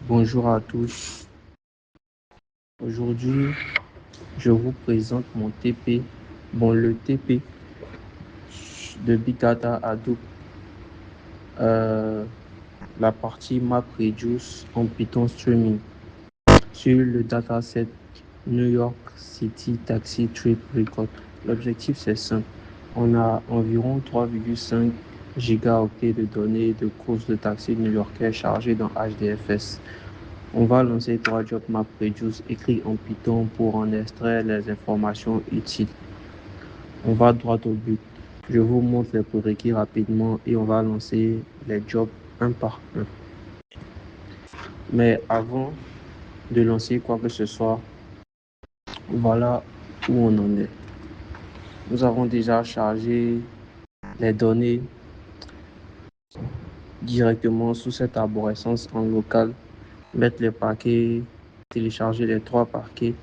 Bonjour à tous. Aujourd'hui, je vous présente mon TP. Le TP de Big Data Hadoop, la partie MapReduce en Python Streaming sur le dataset New York City Taxi Trip Record. L'objectif, c'est simple. On a environ 3,5 gigaoctets de données de courses de taxi new-yorkais chargées dans HDFS. On va lancer 3 jobs MapReduce écrits en Python pour en extraire les informations utiles. On va droit au but. Je vous montre les prérequis rapidement et on va lancer les jobs un par un. Mais avant de lancer quoi que ce soit, voilà où on en est. Nous avons déjà chargé les données directement sous cette arborescence en local, mettre les paquets, télécharger les 3 paquets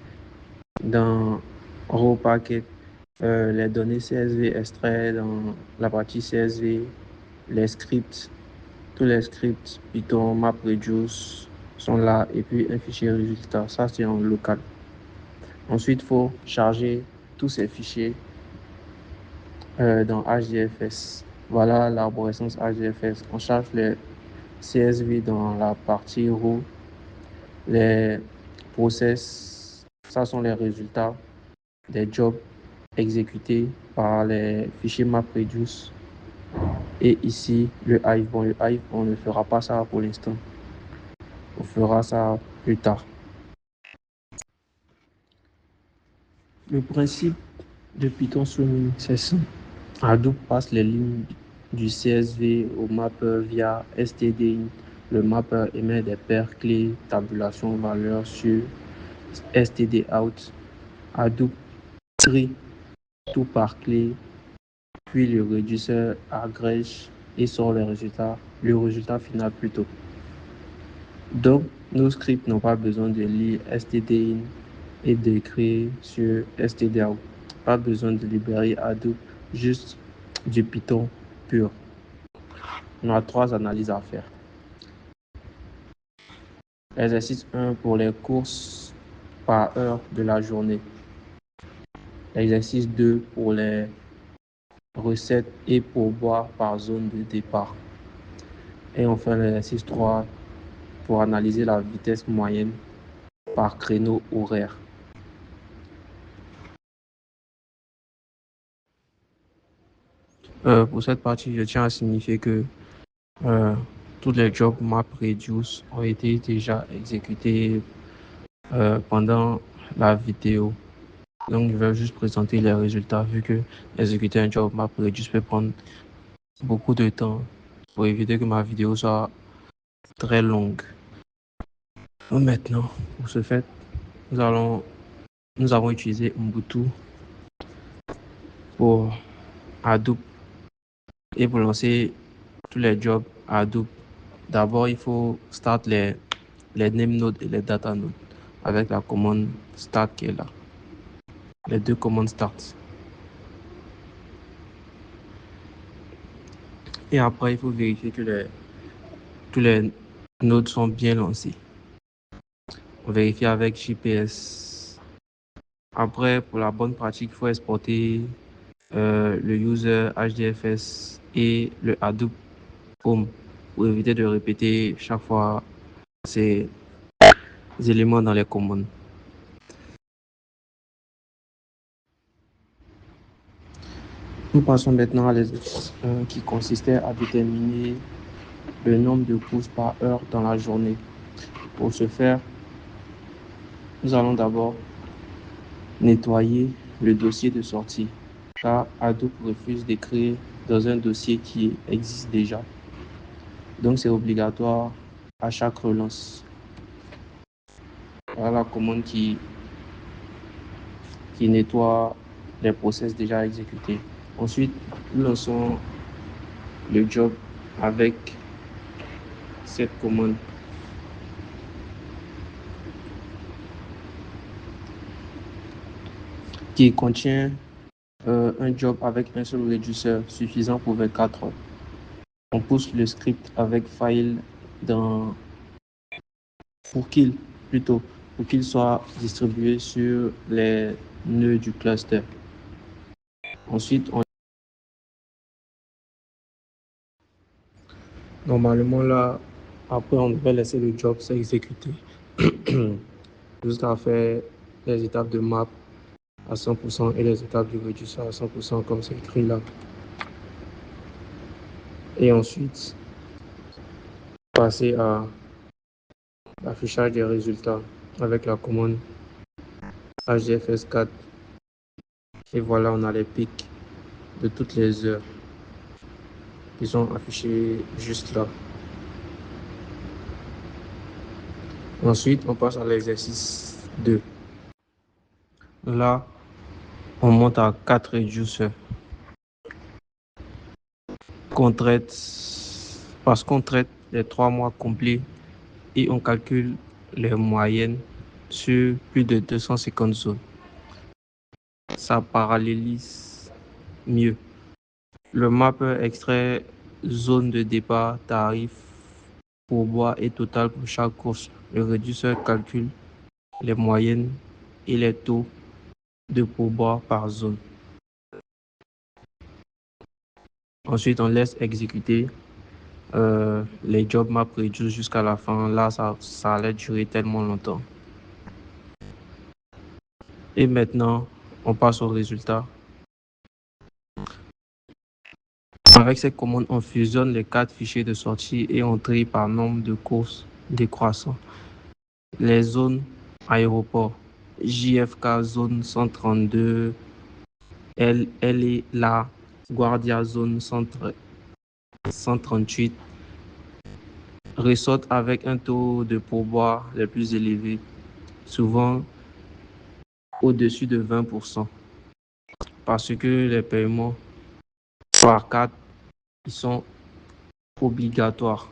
dans raw packet, les données CSV extraits dans la partie CSV, les scripts, tous les scripts Python, MapReduce sont là et puis un fichier résultat, ça c'est en local. Ensuite, il faut charger tous ces fichiers dans HDFS. Voilà l'arborescence HDFS. On charge les CSV dans la partie raw, les process, ça sont les résultats des jobs exécutés par les fichiers MapReduce. Et ici, le Hive. Le Hive, on ne fera pas ça pour l'instant. On fera ça plus tard. Le principe de Python Streaming, c'est ça. Hadoop passe les lignes du CSV au mapper via stdin. Le mapper émet des paires clés, tabulation valeur sur stdout. Hadoop trie tout par clé, puis le réducteur agrège et sort le résultat final plutôt. Donc, nos scripts n'ont pas besoin de lire stdin et d'écrire sur stdout. Pas besoin de libérer Hadoop, juste du Python pur. On a 3 analyses à faire. Exercice 1 pour les courses par heure de la journée. Exercice 2 pour les recettes et pourboires par zone de départ. Et enfin l'exercice 3 pour analyser la vitesse moyenne par créneau horaire. Pour cette partie, je tiens à signifier que tous les jobs MapReduce ont été déjà exécutés pendant la vidéo. Donc, je vais juste présenter les résultats vu que exécuter un job MapReduce peut prendre beaucoup de temps pour éviter que ma vidéo soit très longue. Donc maintenant, pour ce fait, nous avons utilisé Ubuntu pour Hadoop et pour lancer tous les jobs Hadoop. D'abord, il faut start les name nodes et les data nodes avec la commande start qui est là. Les 2 commandes start. Et après, il faut vérifier que tous les nodes sont bien lancés. On vérifie avec GPS. Après, pour la bonne pratique, il faut exporter le user HDFS et le Hadoop Home pour éviter de répéter chaque fois ces éléments dans les commandes. Nous passons maintenant à l'exercice 1 qui consistait à déterminer le nombre de courses par heure dans la journée. Pour ce faire, nous allons d'abord nettoyer le dossier de sortie, car Hadoop refuse d'écrire dans un dossier qui existe déjà. Donc c'est obligatoire à chaque relance. Voilà la commande qui nettoie les process déjà exécutés. Ensuite, nous lançons le job avec cette commande. Qui contient un job avec un seul réducteur suffisant pour 24 heures. On pousse le script avec file dans pour qu'il, plutôt, pour qu'il soit distribué sur les nœuds du cluster. Ensuite, normalement là, après on devrait laisser le job s'exécuter jusqu'à faire les étapes de map à 100% et les étapes du reducer à 100% comme c'est écrit là. Et ensuite, passer à l'affichage des résultats avec la commande HDFS4. Et voilà, on a les pics de toutes les heures qui sont affichés juste là. Ensuite, on passe à l'exercice 2. Là, on monte à 4 reducers. Parce qu'on traite les 3 mois complets et on calcule les moyennes sur plus de 250 zones. Ça parallélise mieux. Le mapper extrait zone de départ, tarif, pourboire et total pour chaque course. Le réducteur calcule les moyennes et les taux de pourboire par zone. Ensuite, on laisse exécuter les job maps reduce jusqu'à la fin. Là, ça allait durer tellement longtemps. Et maintenant, on passe au résultat. Avec cette commande, on fusionne les 4 fichiers de sortie et on trie par nombre de courses décroissant. Les zones aéroport, JFK zone 132, elle est là, Guardia zone 138, ressortent avec un taux de pourboire le plus élevé, souvent au-dessus de 20%, parce que les paiements par carte ils sont obligatoires.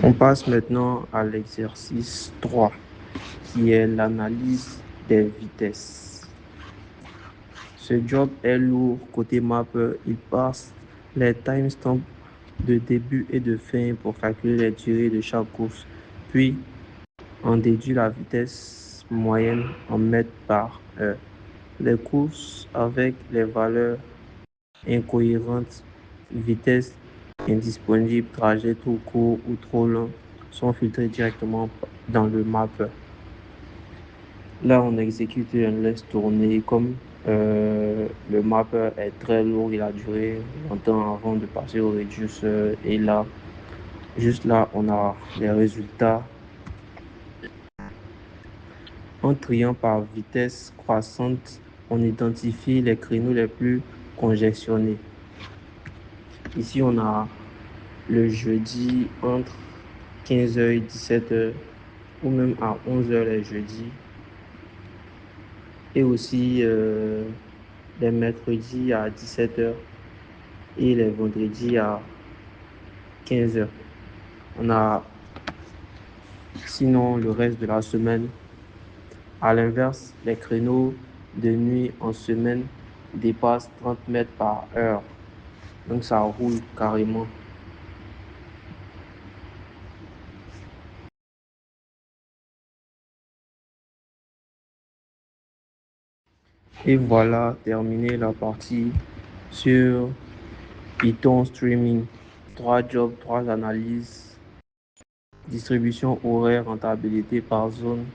On passe maintenant à l'exercice 3, qui est l'analyse des vitesses. Ce job est lourd côté mapper. Il passe les timestamps de début et de fin pour calculer les durées de chaque course. Puis, on déduit la vitesse moyenne en mètres par heure. Les courses avec les valeurs incohérentes, vitesse indisponible, trajet trop court ou trop long, sont filtrés directement dans le mapper. Là, on exécute et on laisse tourner. Comme le mapper est très lourd, il a duré longtemps avant de passer au reducer. Et là, juste là, on a les résultats. En triant par vitesse croissante, on identifie les créneaux les plus congestionnés. Ici, on a le jeudi entre 15h et 17h, ou même à 11h les jeudis. Et aussi les mercredis à 17h et les vendredis à 15h. On a sinon le reste de la semaine. À l'inverse, les créneaux de nuit en semaine dépassent 30 mètres par heure. Donc ça roule carrément. Et voilà, terminé la partie sur Python Streaming. 3 jobs, 3 analyses, distribution horaire, rentabilité par zone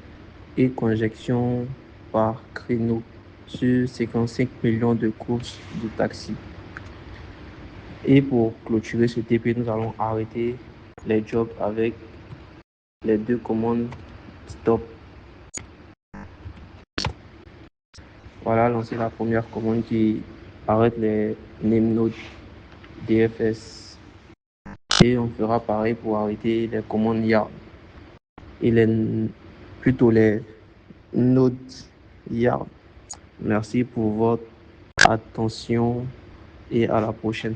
et conjection par créneau sur 55 millions de courses de taxi. Et pour clôturer ce TP, nous allons arrêter les jobs avec les 2 commandes stop. Voilà, lancer la première commande qui arrête les name nodes DFS. Et on fera pareil pour arrêter les commandes YARN et plutôt les nodes YARN. Merci pour votre attention et à la prochaine.